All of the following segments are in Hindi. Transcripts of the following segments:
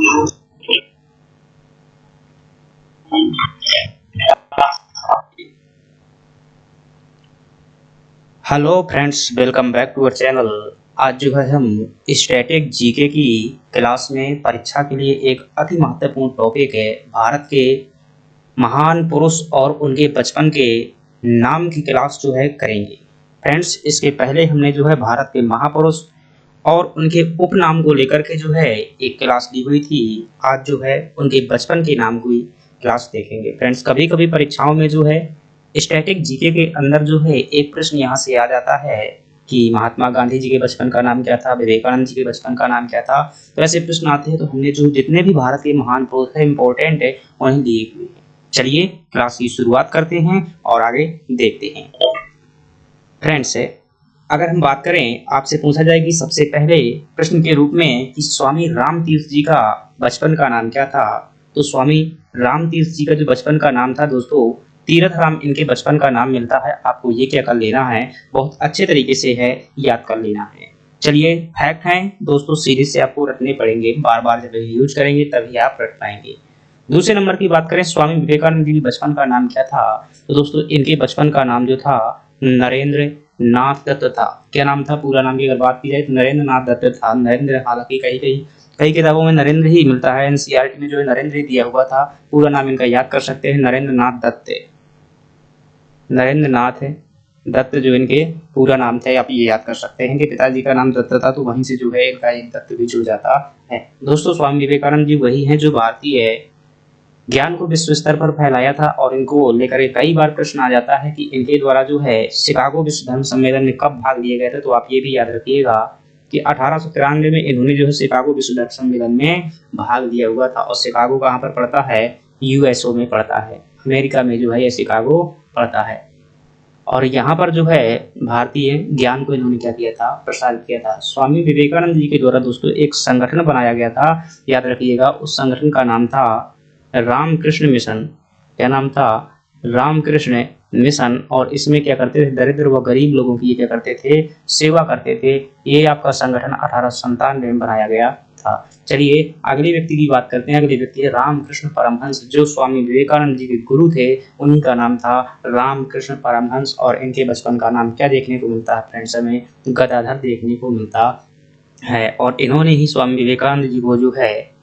Hello friends, welcome back to our channel. आज जो है हम स्टैटिक जीके की क्लास में परीक्षा के लिए एक अति महत्वपूर्ण टॉपिक है भारत के महान पुरुष और उनके बचपन के नाम की क्लास जो है करेंगे। फ्रेंड्स, इसके पहले हमने जो है भारत के महापुरुष और उनके उपनाम को लेकर के जो है एक क्लास ली हुई थी। आज जो है उनके बचपन के नाम की क्लास देखेंगे। फ्रेंड्स, कभी कभी परीक्षाओं में जो है स्टैटिक जीके के अंदर जो है एक प्रश्न यहाँ से आ जाता है कि महात्मा गांधी जी के बचपन का नाम क्या था, विवेकानंद जी के बचपन का नाम क्या था। तो ऐसे प्रश्न आते हैं, तो हमने जो जितने भी भारत के महान पुरुष है इंपॉर्टेंट है उन्हें लिए हुए हैं। चलिए क्लास की शुरुआत करते हैं और आगे देखते हैं। फ्रेंड्स, अगर हम बात करें, आपसे पूछा जाएगी सबसे पहले प्रश्न के रूप में कि स्वामी रामतीर्थ जी का बचपन का नाम क्या था। तो स्वामी रामतीर्थ जी का जो बचपन का नाम था दोस्तों, तीरथ राम इनके बचपन का नाम मिलता है। आपको ये क्या कर लेना है, बहुत अच्छे तरीके से है याद कर लेना है। चलिए, फैक्ट हैं दोस्तों, सीरीज से आपको रटने पड़ेंगे, बार बार जब यूज करेंगे तभी आप रट पाएंगे। दूसरे नंबर की बात करें, स्वामी विवेकानंद जी के बचपन का नाम क्या था। तो दोस्तों, इनके बचपन का नाम जो था नरेंद्र नाथ दत्त था। क्या नाम था पूरा नाम की अगर बात की जाए तो नरेंद्र नाथ दत्त था। नरेंद्र, हालांकि कई किताबों में नरेंद्र ही मिलता है, एनसीईआरटी में जो है नरेंद्र ही दिया हुआ था। पूरा नाम इनका याद कर सकते हैं, नरेंद्र नाथ दत्त। नरेंद्र नाथ दत्त जो इनके पूरा नाम थे, आप ये याद कर सकते हैं कि पिताजी का नाम दत्त था, तो वहीं से जो है इनका एक दत्त भी जुड़ जाता है। दोस्तों, स्वामी विवेकानंद जी वही हैं जो भारतीय ज्ञान को विश्व स्तर पर फैलाया था, और इनको लेकर कई बार प्रश्न आ जाता है कि इनके द्वारा जो है शिकागो विश्व धर्म सम्मेलन में कब भाग लिए गए थे। तो आप ये भी याद रखिएगा कि 1893 में इन्होंने जो है शिकागो विश्व धर्म सम्मेलन में भाग लिया हुआ था। और शिकागो कहाँ पर पड़ता है, यूएसओ में पड़ता है, अमेरिका में जो है ये शिकागो पड़ता है। और यहाँ पर जो है भारतीय ज्ञान को इन्होंने क्या किया था, प्रसारित किया था। स्वामी विवेकानंद जी के द्वारा दोस्तों एक संगठन बनाया गया था, याद रखिएगा, उस संगठन का नाम था रामकृष्ण मिशन। क्या नाम था, रामकृष्ण मिशन। और इसमें क्या करते थे, दरिद्र व गरीब लोगों की क्या करते थे, सेवा करते थे। ये आपका संगठन 1897 में बनाया गया था। चलिए अगले व्यक्ति की बात करते हैं। अगले व्यक्ति है रामकृष्ण परमहंस, जो स्वामी विवेकानंद जी के गुरु थे, उन्हीं का नाम था रामकृष्ण परमहंस। और इनके बचपन का नाम क्या देखने को मिलता है फ्रेंड्स, हमें गदाधर देखने को मिलता है। और इन्होंने ही स्वामी विवेकानंद जी को जो है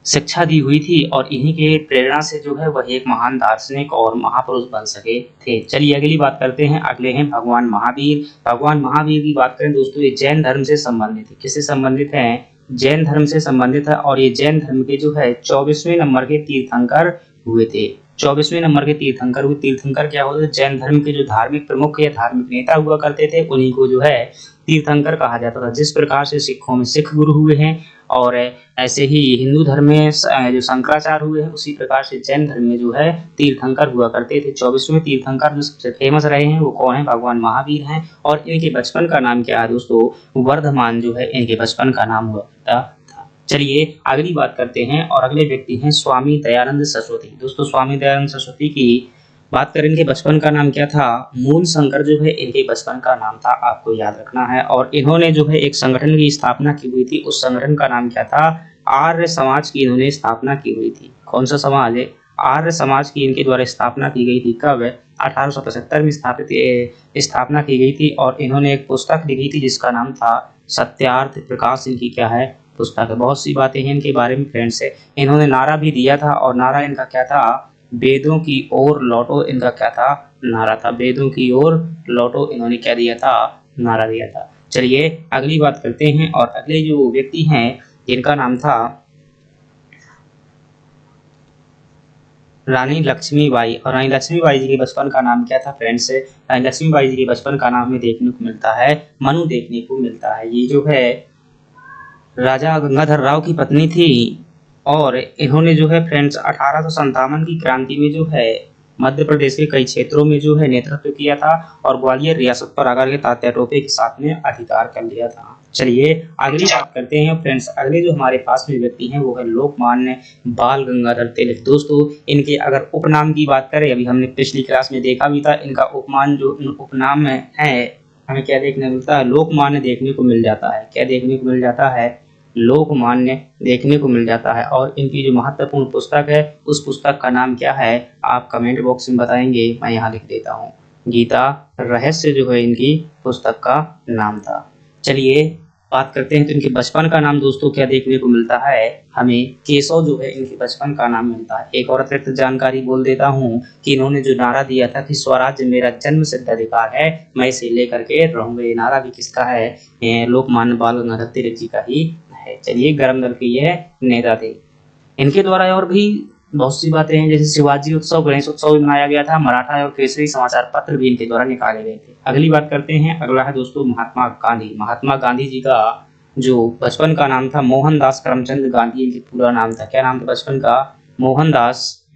शिक्षा दी हुई थी, और इन्हीं के प्रेरणा से जो है वह एक महान दार्शनिक और महापुरुष बन सके थे। चलिए अगली बात करते हैं। अगले हैं भगवान महावीर। भगवान महावीर की बात करें दोस्तों, ये जैन धर्म से संबंधित है। किससे संबंधित है, जैन धर्म से संबंधित है। और ये जैन धर्म के जो है 24वें नंबर के तीर्थंकर हुए थे। 24वें नंबर के तीर्थंकर हुए। तीर्थंकर क्या होते, जैन धर्म के जो धार्मिक प्रमुख या धार्मिक नेता हुआ करते थे, उन्हीं को जो है तीर्थंकर कहा जाता था। जिस प्रकार से सिखों में सिख गुरु हुए हैं, और ऐसे ही हिंदू धर्म में जो शंकराचार्य हुए हैं, उसी प्रकार से जैन धर्म में जो है तीर्थंकर हुआ करते थे। 24वें तीर्थंकर जो सबसे फेमस रहे हैं वो कौन है, भगवान महावीर हैं। और इनके बचपन का नाम क्या है दोस्तों, वर्धमान जो है इनके बचपन का नाम हुआ करता था। चलिए अगली बात करते हैं, और अगले व्यक्ति हैं स्वामी दयानंद सरस्वती। दोस्तों, स्वामी दयानंद सरस्वती की बात करें, इनके बचपन का नाम क्या था, मूल शंकर जो है इनके बचपन का नाम था, आपको याद रखना है। और इन्होंने जो है एक संगठन की स्थापना की हुई थी, उस संगठन का नाम क्या था, आर्य समाज की इन्होंने स्थापना की हुई थी। कौन सा समाज है, आर्य समाज की इनके द्वारा स्थापना की गई थी। कब, 1875 में स्थापना की गई थी। और इन्होंने एक पुस्तक लिखी थी जिसका नाम था सत्यार्थ प्रकाश। इनकी क्या है, पुस्तक है। बहुत सी बातें हैं इनके बारे में फ्रेंड्स है। इन्होंने नारा भी दिया था, और नारा इनका क्या था, वेदों की ओर लौटो। इनका क्या था, नारा था, वेदों की ओर लौटो। इन्होंने क्या दिया था, नारा दिया था। चलिए अगली बात करते हैं, और अगले जो व्यक्ति हैं इनका नाम था रानी लक्ष्मीबाई। और रानी लक्ष्मीबाई जी के बचपन का नाम क्या था फ्रेंड्स, रानी लक्ष्मीबाई जी के बचपन का नाम हमें देखने को मिलता है मनु, देखने को मिलता है। ये जो है राजा गंगाधर राव की पत्नी थी, और इन्होंने जो है फ्रेंड्स 1857 की क्रांति में जो है मध्य प्रदेश के कई क्षेत्रों में जो है नेतृत्व किया था, और ग्वालियर रियासत पर आकर के तात्या टोपे के साथ में अधिकार कर लिया था। चलिए अगली बात करते हैं फ्रेंड्स। अगले जो हमारे पास में व्यक्ति हैं वो है लोकमान्य बाल गंगाधर तिलक। दोस्तों, इनके अगर उपनाम की बात करें, अभी हमने पिछली क्लास में देखा भी था, इनका उपनाम है, हमें क्या देखने को मिलता है, लोकमान्य देखने को मिल जाता है। क्या देखने को मिल जाता है, लोकमान्य देखने को मिल जाता है। और इनकी जो महत्वपूर्ण पुस्तक है उस पुस्तक का नाम क्या है, आप कमेंट बॉक्स में बताएंगे, मैं यहाँ लिख देता हूँ। गीता रहस्य जो है इनकी पुस्तक का नाम था। चलिए बात करते हैं तो इनके बचपन का नाम दोस्तों क्या देखने को मिलता है, हमें केशव जो है इनके बचपन का नाम मिलता है। एक और अतिरिक्त जानकारी बोल देता हूँ कि इन्होंने जो नारा दिया था कि स्वराज्य मेरा जन्म सिद्ध अधिकार है, मैं इसे लेकर के रहूंगा, ये नारा भी किसका है, लोकमान्य बाल गंगाधर तिलक जी का ही है। चलिए गर्म दल के ये नेता थे। इनके द्वारा और भी बहुत सी बातें हैं, जैसे शिवाजी उत्सव, गणेश उत्सव भी मनाया गया था, मराठा और केसरी समाचार पत्र भी इनके द्वारा निकाले गए थे। अगली बात करते हैं, अगला है दोस्तों महात्मा गांधी। महात्मा गांधी जी का जो बचपन का नाम था मोहनदास करमचंद गांधी, इनके पूरा नाम था, क्या नाम था बचपन का, मोहनदास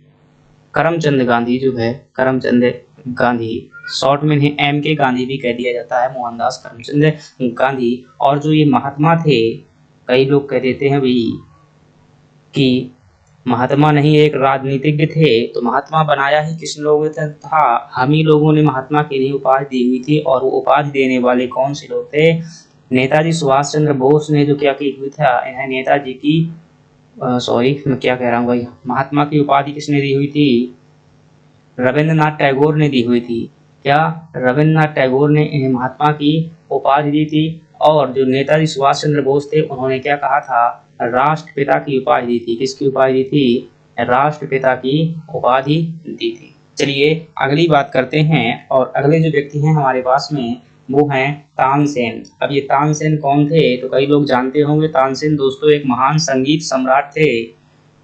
करमचंद गांधी जो है, करमचंद गांधी, शॉर्ट में इन्हें एम के गांधी भी कह दिया जाता है, मोहनदास करमचंद गांधी। और जो ये महात्मा थे, कई लोग कह देते हैं भाई कि महात्मा नहीं एक राजनीतिज्ञ थे, तो महात्मा बनाया ही किस लोगों ने था, हम ही लोगों ने महात्मा के लिए उपाधि दी हुई थी। और वो उपाधि देने वाले कौन से लोग थे, नेताजी सुभाष चंद्र बोस ने जो क्या की हुई था, इन्हें नेताजी की सॉरी मैं क्या कह रहा हूँ भाई, महात्मा की उपाधि किसने दी हुई थी, रविंद्रनाथ टैगोर ने दी हुई थी। क्या रविंद्रनाथ टैगोर ने इन्हें महात्मा की उपाधि दी थी। और जो नेताजी सुभाष चंद्र बोस थे उन्होंने क्या कहा था, राष्ट्रपिता की उपाधि दी थी, किसकी उपाधि दी थी, राष्ट्रपिता की उपाधि दी थी। चलिए अगली बात करते हैं, और अगले जो व्यक्ति हैं हमारे पास में वो हैं तानसेन। अब ये तानसेन कौन थे, तो कई लोग जानते होंगे, तानसेन दोस्तों एक महान संगीत सम्राट थे।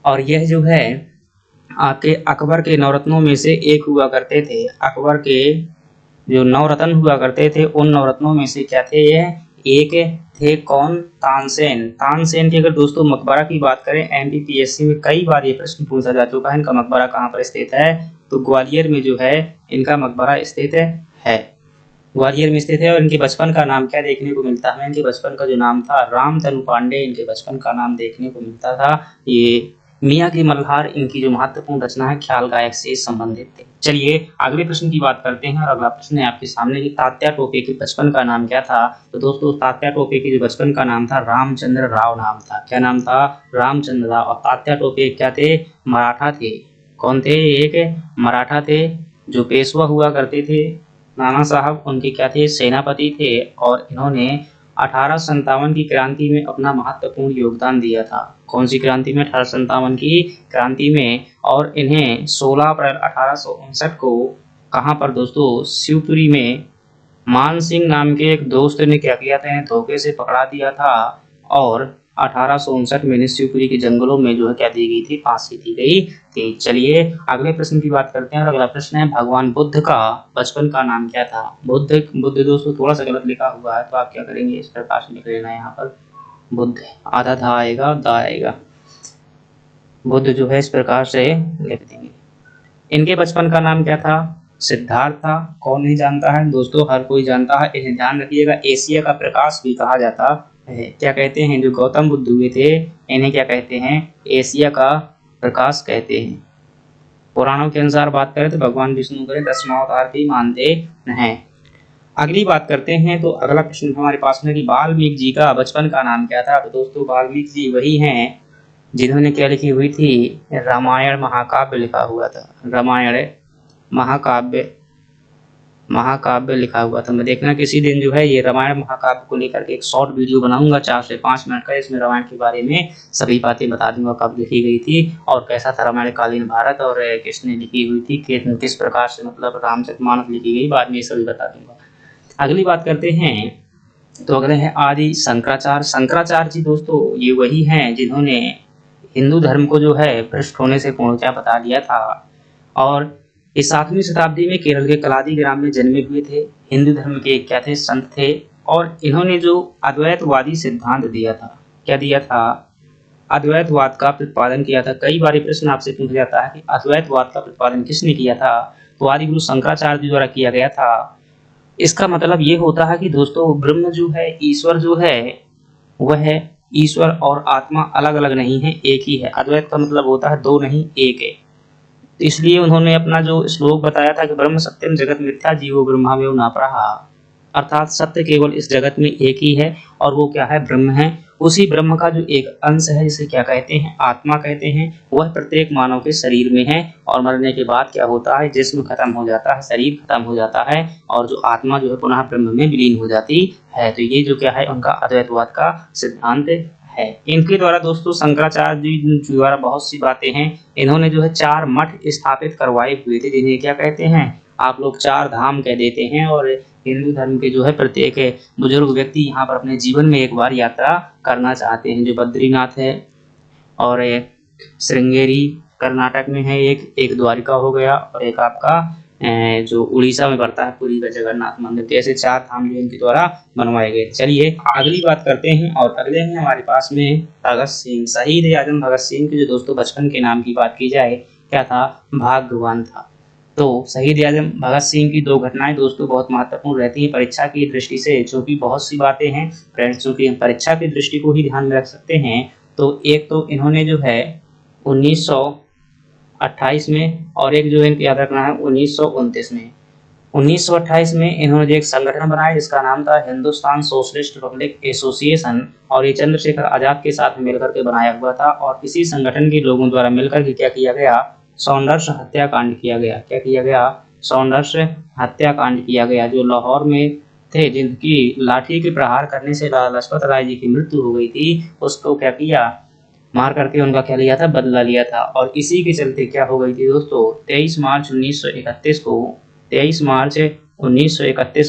और यह जो है आपके अकबर के नवरत्नों में से एक हुआ करते थे। अकबर के जो नवरत्न हुआ करते थे उन नवरत्नों में से क्या थे, यह एक थे। कौन, तानसेन। तानसेन की अगर दोस्तों मकबरा की बात करें, एमपीपीएससी में कई बार ये प्रश्न पूछा जा चुका है, इनका मकबरा कहाँ पर स्थित है, तो ग्वालियर में जो है इनका मकबरा स्थित है, ग्वालियर में स्थित है। और इनके बचपन का नाम क्या देखने को मिलता है, इनके बचपन का जो नाम था रामधनु पांडे, इनके बचपन का नाम देखने को मिलता था। ये मियाँ की मल्हार इनकी जो महत्वपूर्ण रचना है ख्याल गायक से संबंधित थे। चलिए अगले प्रश्न की बात करते हैं, और अगला प्रश्न है आपके सामने कि तात्या टोपे के बचपन का नाम क्या था। तो दोस्तों तात्या टोपे के जो बचपन का नाम था रामचंद्र राव नाम था। क्या नाम था, रामचंद्र राव। और तात्या टोपे क्या थे, मराठा थे। कौन थे, एक मराठा थे जो पेशवा हुआ करते थे। नाना साहब उनके क्या थे, सेनापति थे। और इन्होंने 1857 की क्रांति में अपना महत्वपूर्ण योगदान दिया था। कौन सी क्रांति में, 1857 की क्रांति में। और इन्हें 16 अप्रैल 1859 को कहाँ पर दोस्तों, शिवपुरी में मान सिंह नाम के एक दोस्त ने क्या किया था, इन्हें धोखे से पकड़ा दिया था। और 1859 में शिवपुरी के जंगलों में जो है क्या दी गई थी, फांसी दी गई थी। चलिए अगले प्रश्न की बात करते हैं, और अगला प्रश्न है भगवान बुद्ध का बचपन का नाम क्या था। बुद्ध दोस्तों थोड़ा सा गलत लिखा हुआ है, तो आप क्या करेंगे, इस प्रकार से लिख लेना है, यहाँ पर बुद्ध आधा धा आएगा, दा आएगा, बुद्ध जो है इस प्रकार से लिख देंगे। इनके बचपन का नाम क्या था, सिद्धार्थ था। कौन नहीं जानता है दोस्तों, हर कोई जानता है। इन्हें ध्यान रखिएगा, एशिया का प्रकाश भी कहा जाता है। क्या कहते हैं, जो गौतम बुद्ध हुए थे इन्हें क्या कहते हैं, एशिया का प्रकाश कहते हैं। पुराणों के अनुसार बात करें तो भगवान विष्णु को 10वां अवतार भी मानते हैं। अगली बात करते हैं, तो अगला प्रश्न हमारे पास में कि वाल्मीकि जी का बचपन का नाम क्या था। तो दोस्तों वाल्मीकि जी वही हैं जिन्होंने क्या लिखी हुई थी, रामायण महाकाव्य लिखा हुआ था। रामायण महाकाव्य लिखा हुआ था। मैं देखना किसी दिन जो है ये रामायण महाकाव्य को लेकर के एक शॉर्ट वीडियो बनाऊंगा 4 से 5 मिनट का। इसमें रामायण के बारे में सभी बातें बता दूंगा, कब लिखी गई थी और कैसा था रामायण कालीन भारत, और किसने लिखी हुई थी, किस प्रकार से मतलब रामचरितमानस लिखी गई, बाद में ये सभी बता दूंगा। अगली बात करते हैं, तो अगले हैं आदि शंकराचार्य। शंकराचार्य जी दोस्तों ये वही हैं जिन्होंने हिंदू धर्म को जो है भ्रष्ट होने से पूर्णतः बता दिया था। और इस 7वीं शताब्दी में केरल के कलादी ग्राम में जन्मे हुए थे। हिंदू धर्म के क्या थे, संत थे। और इन्होंने जो अद्वैतवादी सिद्धांत दिया था, क्या दिया था, अद्वैतवाद का प्रतिपादन किया था। कई बार प्रश्न आपसे पूछा जाता है कि अद्वैतवाद का प्रतिपादन किसने किया था, तो आदि गुरु शंकराचार्य जी द्वारा किया गया था। इसका मतलब ये होता है कि दोस्तों ब्रह्म जो है, ईश्वर जो है, वह ईश्वर और आत्मा अलग अलग नहीं है, एक ही है। अद्वैत का मतलब होता है दो नहीं, एक है। इसलिए उन्होंने अपना जो श्लोक बताया था कि ब्रह्म सत्यम जगत मिथ्या जीवो ब्रह्मावेव नापरः, अर्थात सत्य केवल इस जगत में एक ही है और वो क्या है, ब्रह्म है। उसी ब्रह्म का जो एक अंश है, जिसे क्या कहते हैं, आत्मा कहते हैं, वह प्रत्येक मानव के शरीर में है। और मरने के बाद क्या होता है, जिस्म खत्म हो जाता है, शरीर खत्म हो जाता है और जो आत्मा जो है पुनः ब्रह्म में विलीन हो जाती है। तो ये जो क्या है, उनका अद्वैतवाद का सिद्धांत है। इनके द्वारा दोस्तों शंकराचार्य जी द्वारा बहुत सी बातें हैं। इन्होंने जो है 4 मठ स्थापित करवाए हुए थे, जिन्हें क्या कहते हैं, आप लोग 4 धाम कह देते हैं। और हिंदू धर्म के जो है प्रत्येक बुजुर्ग व्यक्ति यहाँ पर अपने जीवन में एक बार यात्रा करना चाहते हैं। जो बद्रीनाथ है और श्रृंगेरी कर्नाटक में है, एक द्वारिका हो गया, और एक आपका जो उड़ीसा में पड़ता है पुरी का जगन्नाथ मंदिर। तो ऐसे 4 धाम जो इनके द्वारा बनवाए गए। चलिए अगली बात करते हैं, और अगले हैं हमारे पास में भगत सिंह। शहीद आजम भगत सिंह के जो दोस्तों बचपन के नाम की बात की जाए, क्या था, भाग्यवान था। तो शहीद आजम भगत सिंह की 2 घटनाएं दोस्तों बहुत महत्वपूर्ण रहती हैं परीक्षा की दृष्टि से, चूंकि बहुत सी बातें हैं फ्रेंड्स, चूंकि हम परीक्षा की दृष्टि को ही ध्यान में रख सकते हैं। तो एक तो इन्होंने जो है 1928 में, और एक जो है इनको याद रखना है 1929 में। 1928 में इन्होंने एक संगठन बनाया जिसका नाम था हिंदुस्तान सोशलिस्ट रिपब्लिक एसोसिएशन, और ये चंद्रशेखर आजाद के साथ मिलकर के बनाया हुआ था। और इसी संगठन के लोगों द्वारा मिलकर के क्या किया गया, सौंदर्श हत्याकांड किया गया। क्या किया गया, सौंदर्श हत्याकांड किया गया, जो लाहौर में थे, जिनकी लाठी के प्रहार करने से लाला लाजपत राय जी की मृत्यु हो गई थी, उसको क्या किया, मार करके उनका क्या लिया था, बदला लिया था। और इसी के चलते क्या हो गई थी दोस्तों, 23 मार्च 1931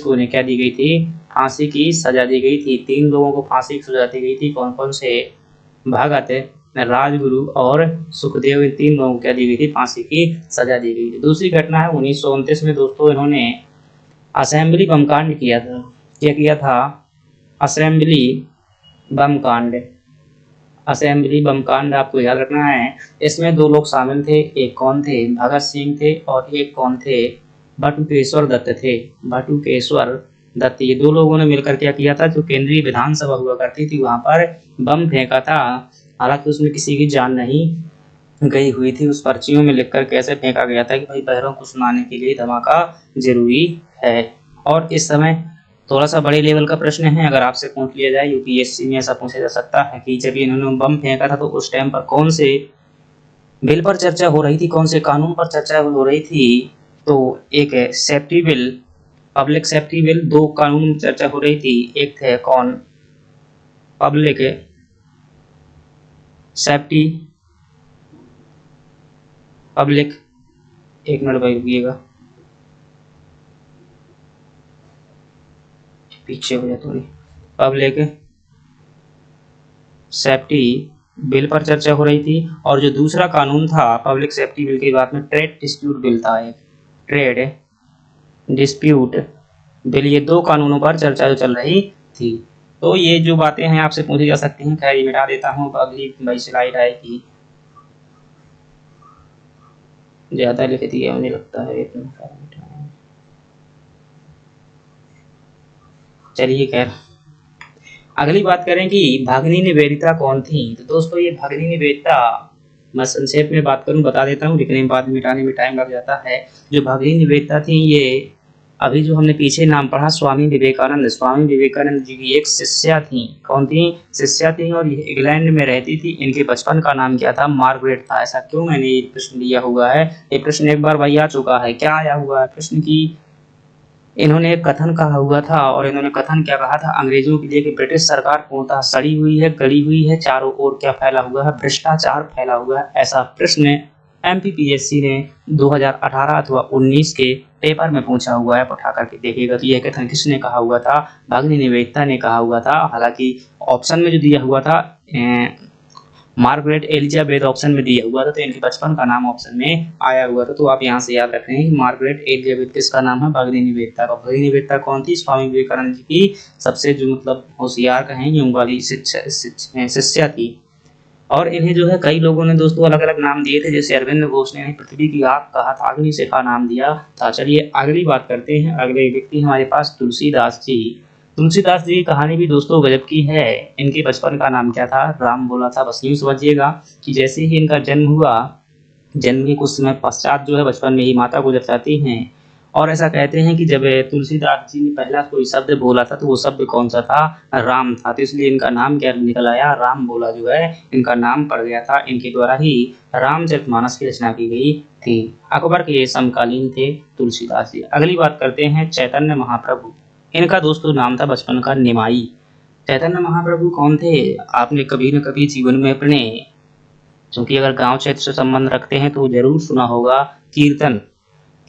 को उन्हें क्या दी गई थी, फांसी की सजा दी गई थी। 3 लोगों को फांसी की सजा दी गई थी। कौन कौन से, भगत, राजगुरु और सुखदेव, इन 3 लोगों को क्या दी गई थी, फांसी की सजा दी गई थी। दूसरी घटना है 1929 में दोस्तों, इन्होंने असेंबली बम कांड किया था। क्या किया था, असेंबली बम कांड। असेंबली बम कांड आपको याद रखना है। इसमें 2 लोग शामिल थे, एक कौन थे, भगत सिंह थे, और एक कौन थे, बटुकेश्वर दत्त थे। बटुकेश्वर दत्त, ये 2 लोगों ने मिलकर क्या किया था, जो केंद्रीय विधानसभा हुआ करती थी वहां पर बम फेंका था। हालांकि उसमें किसी की जान नहीं गई हुई थी। उस पर्चियों में लिखकर कैसे फेंका गया था कि भाई बहरों को सुनाने के लिए धमाका जरूरी है। और इस समय थोड़ा सा बड़े लेवल का प्रश्न है, अगर आपसे पूछ लिया जाए, यूपीएससी में ऐसा पूछा जा सकता है कि जब इन्होंने बम फेंका था तो उस टाइम पर कौन से बिल पर चर्चा हो रही थी, कौन से कानून पर चर्चा हो रही थी। तो एक है safety bill, public safety bill, 2 कानून पर चर्चा हो रही थी। एक थे कौन, पब्लिक सेफ्टी, पब्लिक, एक मिनट भाई रुकिएगा, पीछे हो जाए थोड़ी, पब्लिक सेफ्टी बिल पर चर्चा हो रही थी। और जो दूसरा कानून था पब्लिक सेफ्टी बिल के बाद में, ट्रेड डिस्प्यूट बिल था, एक ट्रेड डिस्प्यूट बिल। ये 2 कानूनों पर चर्चा जो चल रही थी। तो ये जो बातें हैं आपसे पूछी जा सकती हैं। खैर ये मिटा देता हूँ, अगली भाई स्लाइड आएगी, ज्यादा लिख दिया मुझे लगता है इतना। चलिए खैर अगली बात करें कि भगिनी निवेदिता कौन थी। तो दोस्तों ये भगिनी निवेदिता, मैं संक्षेप में बात करूं, बता देता हूं, लिखने में बाद मिटाने में टाइम लग जाता है। जो भगिनी निवेदिता थी, ये अभी जो हमने पीछे नाम पढ़ा स्वामी विवेकानंद जी की एक शिष्या थी। कौन थी, शिष्या थी, और ये इंग्लैंड में रहती थी। इनके बचपन का नाम क्या था, मार्गरेट था। ऐसा क्यों मैंने ये प्रश्न लिया हुआ है, ये प्रश्न एक बार भाई आ चुका है। क्या आया हुआ है प्रश्न की, इन्होंने एक कथन कहा हुआ था, और इन्होंने कथन क्या कहा था, अंग्रेजों के लिए कि ब्रिटिश सरकार पूर्णतः सड़ी हुई है, गली हुई है, चारों ओर क्या फैला हुआ है, भ्रष्टाचार फैला हुआ है। ऐसा प्रश्न एमपीपीएससी ने 2018 अथवा 19 के पेपर में पूछा हुआ है, उठा करके देखिएगा। तो यह कथन किसने कहा हुआ था, भगिनी निवेदिता ने कहा हुआ था। हालांकि ऑप्शन में जो दिया हुआ था मार्गरेट एलिजाबेथ ऑप्शन में दिया हुआ था, तो इनके बचपन का नाम ऑप्शन में आया हुआ था। तो आप यहाँ से याद रख रहे हैं मार्गरेट एलिजाबेथ, किसका नाम है, भगिनी निवेदिता का। भगिनी निवेदिता कौन थी, स्वामी विवेकानंद जी की सबसे जो मतलब होशियार कहें यूं वाली शिष्या थी। और इन्हें जो है कई लोगों ने दोस्तों अलग अलग नाम दिए थे, जैसे अरविंद घोष ने पृथ्वी की आग कहा था, अग्निशिखा नाम दिया था। चलिए अगली बात करते हैं, अगले व्यक्ति हमारे पास तुलसीदास जी। तुलसीदास जी की कहानी भी दोस्तों गजब की है। इनके बचपन का नाम क्या था, राम बोला था। बस यूं समझिएगा कि जैसे ही इनका जन्म हुआ, जन्म के कुछ समय पश्चात जो है बचपन में ही माता गुजर जाती हैं, और ऐसा कहते हैं कि जब तुलसीदास जी ने पहला कोई शब्द बोला था तो वो शब्द कौन सा था, राम था। तो इसलिए इनका नाम क्या निकल आया, राम बोला जो है इनका नाम पड़ गया था। इनके द्वारा ही रामचरितमानस की रचना की गई थी। अकबर के समकालीन थे तुलसीदास जी। अगली बात करते हैं चैतन्य महाप्रभु। इनका दोस्तों नाम था बचपन का निमाई। चैतन्य महाप्रभु कौन थे, आपने कभी न कभी जीवन में अपने, क्योंकि अगर गांव क्षेत्र से संबंध रखते हैं तो जरूर सुना होगा कीर्तन।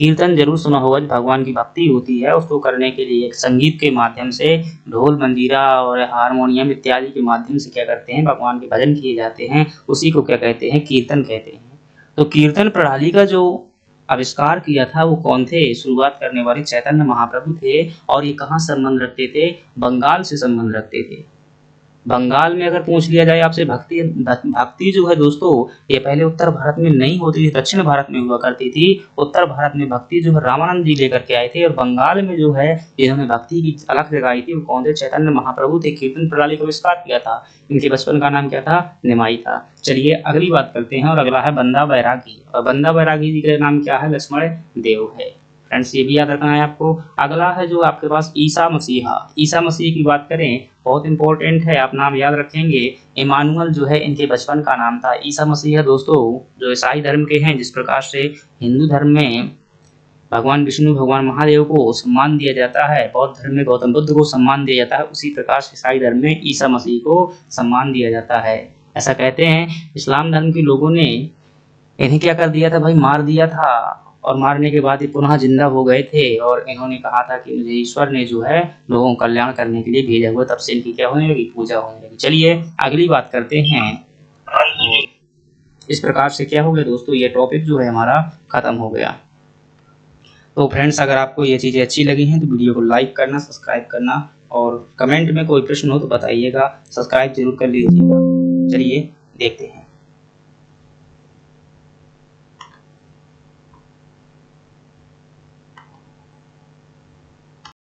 कीर्तन जरूर सुना होगा। भगवान की भक्ति होती है उसको करने के लिए एक संगीत के माध्यम से, ढोल मंजीरा और हारमोनियम इत्यादि के माध्यम से क्या करते हैं, भगवान के भजन किए जाते हैं। उसी को क्या कहते हैं, कीर्तन कहते हैं। तो कीर्तन प्रणाली का जो आविष्कार किया था वो कौन थे, शुरुआत करने वाले चैतन्य महाप्रभु थे। और ये कहाँ संबंध रखते थे, बंगाल से संबंध रखते थे। बंगाल में अगर पूछ लिया जाए आपसे, भक्ति भक्ति जो है दोस्तों ये पहले उत्तर भारत में नहीं होती थी, दक्षिण भारत में हुआ करती थी। उत्तर भारत में भक्ति जो है रामानंद जी लेकर के आए थे, और बंगाल में जो है इन्होंने भक्ति की अलग जगाई थी। वो कौन थे, चैतन्य महाप्रभु थे। कीर्तन प्रणाली का आविष्कार किया था। इनके बचपन का नाम क्या था, निमाई था। चलिए अगली बात करते हैं, और अगला है बंदा बैरागी। और बंदा बैरागी जी का नाम क्या है, लक्ष्मण देव है। फ्रेंड्स ये भी याद रखना है आपको। अगला है जो आपके पास ईसा मसीहा। ईसा मसीह की बात करें, बहुत इंपॉर्टेंट है, आप नाम याद रखेंगे। इमानुअल जो है इनके बचपन का नाम था। ईसा मसीह दोस्तों जो ईसाई धर्म के हैं, जिस प्रकार से हिंदू धर्म में भगवान विष्णु भगवान महादेव को सम्मान दिया जाता है, बौद्ध धर्म में गौतम बुद्ध को सम्मान दिया जाता है, उसी प्रकार से ईसाई धर्म में ईसा मसीह को सम्मान दिया जाता है। ऐसा कहते हैं इस्लाम धर्म के लोगों ने इन्हें क्या कर दिया था भाई, मार दिया था। और मारने के बाद ये पुनः जिंदा हो गए थे, और इन्होंने कहा था कि मुझे ईश्वर ने जो है लोगों का कल्याण करने के लिए भेजा हुआ। तब से इनकी क्या होने लगी, पूजा होने लगी। चलिए अगली बात करते हैं। इस प्रकार से क्या हो गया दोस्तों, ये टॉपिक जो है हमारा खत्म हो गया। तो फ्रेंड्स अगर आपको ये चीज़ें अच्छी लगी हैं तो वीडियो को लाइक करना, सब्सक्राइब करना, और कमेंट में कोई प्रश्न हो तो बताइएगा। सब्सक्राइब जरूर कर लीजिएगा। चलिए देखते हैं।